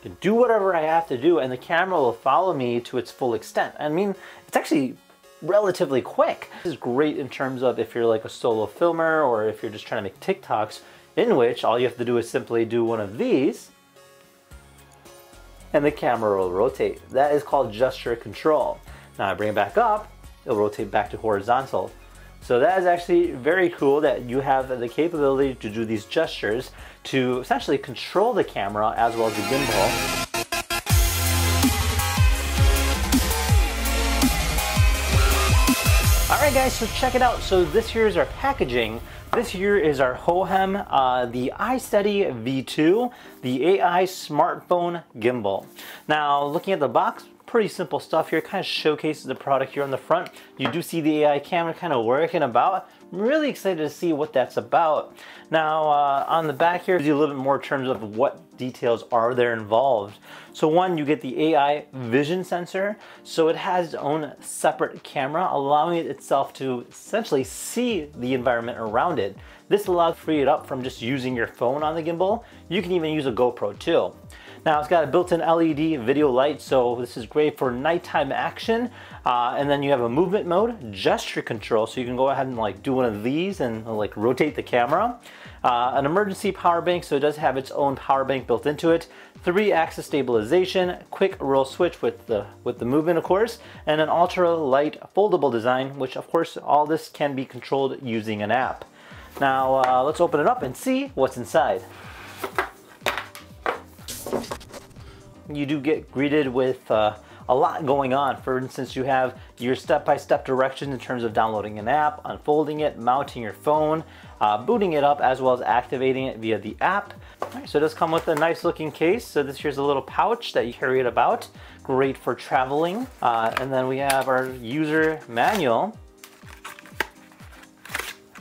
can do whatever I have to do and the camera will follow me to its full extent. I mean, it's actually relatively quick. This is great in terms of if you're like a solo filmer or if you're just trying to make TikToks, in which all you have to do is simply do one of these and the camera will rotate. That is called gesture control. Now I bring it back up, it'll rotate back to horizontal. So that is actually very cool that you have the capability to do these gestures to essentially control the camera as well as the gimbal. Alright guys, so check it out. So this here is our packaging. This here is our Hohem, the iSteady V2, the AI smartphone gimbal. Now looking at the box, pretty simple stuff here. It kind of showcases the product here on the front. You do see the AI camera kind of working about. I'm really excited to see what that's about. Now on the back here, gives you a little bit more in terms of what details are there involved. So one, you get the AI vision sensor. So it has its own separate camera, allowing it itself to essentially see the environment around it. This allows free it up from just using your phone on the gimbal. You can even use a GoPro too. Now it's got a built-in LED video light, so this is great for nighttime action. And then you have a movement mode, gesture control, so you can go ahead and like do one of these and like rotate the camera. An emergency power bank, so it does have its own power bank built into it. 3-axis stabilization, quick roll switch with the movement of course, and an ultra light foldable design, which of course all this can be controlled using an app. Now let's open it up and see what's inside. You do get greeted with a lot going on. For instance, you have your step-by-step directions in terms of downloading an app, unfolding it, mounting your phone, booting it up, as well as activating it via the app. Right, so it does come with a nice looking case. So this here's a little pouch that you carry it about. Great for traveling. And then we have our user manual,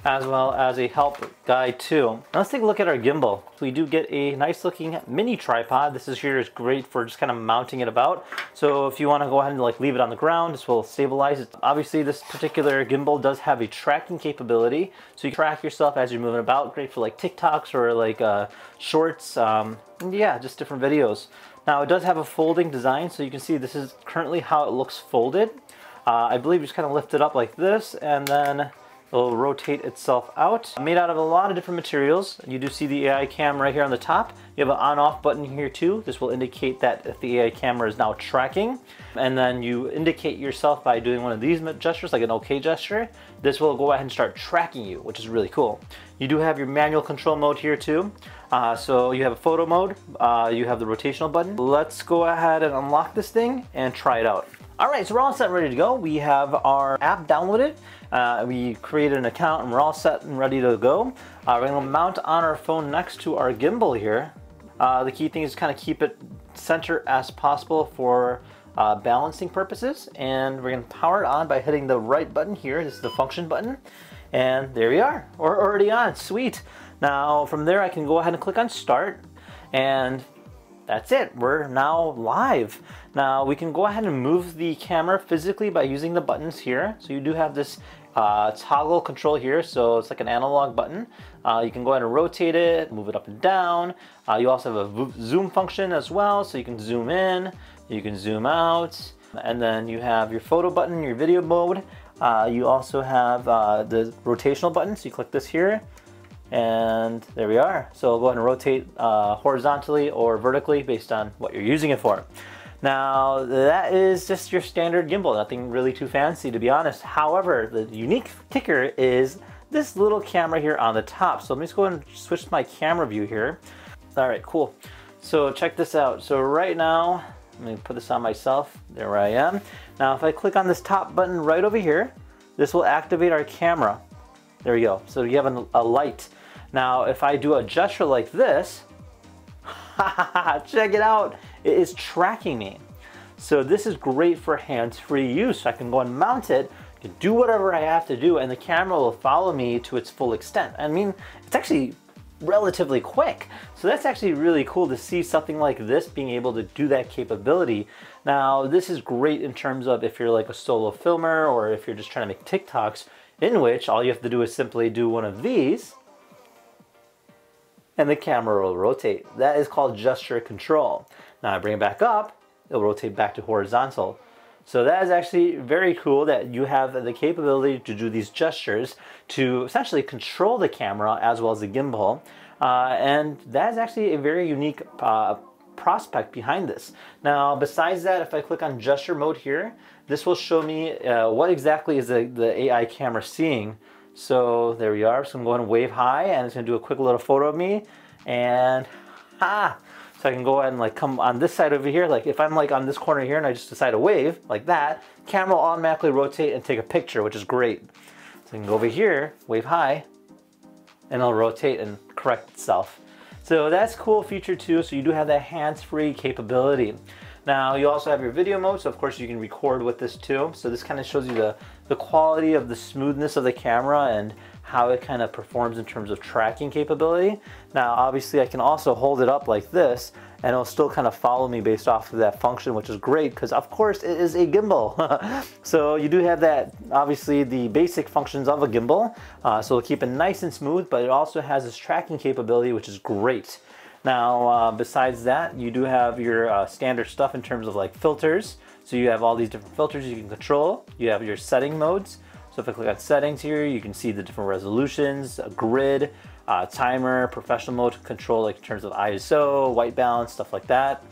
as well as a help guide too. Now let's take a look at our gimbal. So we do get a nice looking mini tripod. This here is great for just kind of mounting it about. So if you want to go ahead and like leave it on the ground, this will stabilize it. Obviously this particular gimbal does have a tracking capability. So you can track yourself as you're moving about. Great for like TikToks or like shorts. Yeah, just different videos. Now it does have a folding design. So you can see this is currently how it looks folded. I believe you just kind of lift it up like this and then it'll rotate itself out. Made out of a lot of different materials. You do see the AI cam right here on the top. You have an on-off button here too. This will indicate that if the AI camera is now tracking. And then you indicate yourself by doing one of these gestures, like an OK gesture. This will go ahead and start tracking you, which is really cool. You do have your manual control mode here too. So you have a photo mode, you have the rotational button. Let's go ahead and unlock this thing and try it out. Alright, so we're all set and ready to go. We have our app downloaded. We created an account and we're all set and ready to go. We're going to mount on our phone next to our gimbal here. The key thing is kind of keep it center as possible for balancing purposes. And we're going to power it on by hitting the right button here. This is the function button. And there we are. We're already on. Sweet. Now from there I can go ahead and click on start. And that's it. We're now live. Now we can go ahead and move the camera physically by using the buttons here. So you do have this toggle control here, so it's like an analog button. You can go ahead and rotate it, move it up and down. You also have a zoom function as well, so you can zoom in, you can zoom out, and then you have your photo button, your video mode. You also have the rotational button, so you click this here. And there we are. So go ahead and rotate horizontally or vertically based on what you're using it for. Now that is just your standard gimbal, nothing really too fancy to be honest. However, the unique kicker is this little camera here on the top. So let me just go ahead and switch to my camera view here. All right, cool. So check this out. So right now, let me put this on myself. There I am. Now if I click on this top button right over here, this will activate our camera. There we go. So you have a light. Now, if I do a gesture like this, check it out, it is tracking me. So this is great for hands-free use. I can go and mount it, can do whatever I have to do, and the camera will follow me to its full extent. I mean, it's actually relatively quick. So that's actually really cool to see something like this being able to do that capability. Now, this is great in terms of if you're like a solo filmer or if you're just trying to make TikToks, in which all you have to do is simply do one of these, and the camera will rotate. That is called gesture control. Now I bring it back up, it'll rotate back to horizontal. So that is actually very cool that you have the capability to do these gestures to essentially control the camera as well as the gimbal. And that is actually a very unique prospect behind this. Now, besides that, if I click on gesture mode here, this will show me what exactly is the AI camera seeing. So there we are. So I'm going to wave high, and it's going to do a quick little photo of me. And so I can go ahead and like come on this side over here. Like if I'm like on this corner here and I just decide to wave like that, camera will automatically rotate and take a picture, which is great. So I can go over here, wave high, and it'll rotate and correct itself. So that's a cool feature too. So you do have that hands-free capability. Now you also have your video mode, so of course you can record with this too. So this kind of shows you the quality of the smoothness of the camera and how it kind of performs in terms of tracking capability. Now obviously I can also hold it up like this and it'll still kind of follow me based off of that function, which is great because of course it is a gimbal. So you do have that, obviously the basic functions of a gimbal, so it'll keep it nice and smooth, but it also has this tracking capability, which is great. Now besides that, you do have your standard stuff in terms of like filters. So you have all these different filters you can control. You have your setting modes. So if I click on settings here, you can see the different resolutions, a grid, timer, professional mode to control like in terms of ISO, white balance, stuff like that.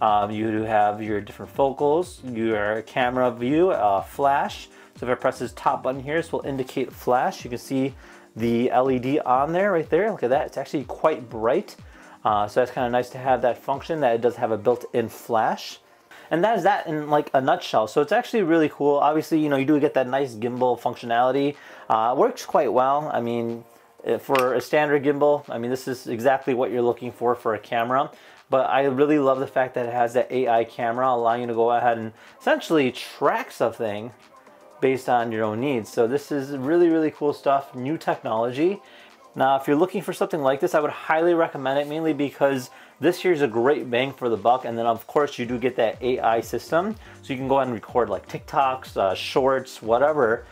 You do have your different focals, your camera view, flash. So if I press this top button here, this will indicate flash. You can see the LED on there, right there. Look at that, it's actually quite bright. So that's kind of nice to have that function that it does have a built-in flash. And that is that in like a nutshell. So it's actually really cool. Obviously, you know, you do get that nice gimbal functionality. Works quite well. I mean, for a standard gimbal, I mean, this is exactly what you're looking for a camera. But I really love the fact that it has that AI camera, allowing you to go ahead and essentially track something based on your own needs. So this is really, really cool stuff, new technology. Now, if you're looking for something like this, I would highly recommend it, mainly because this here is a great bang for the buck, and then of course you do get that AI system, so you can go ahead and record like TikToks, shorts, whatever.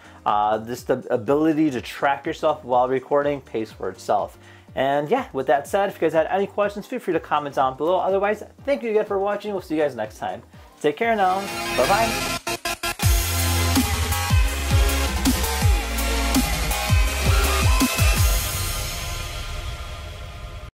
Just the ability to track yourself while recording pays for itself. And yeah, with that said, if you guys had any questions, feel free to comment down below. Otherwise, thank you again for watching. We'll see you guys next time. Take care now. Bye-bye.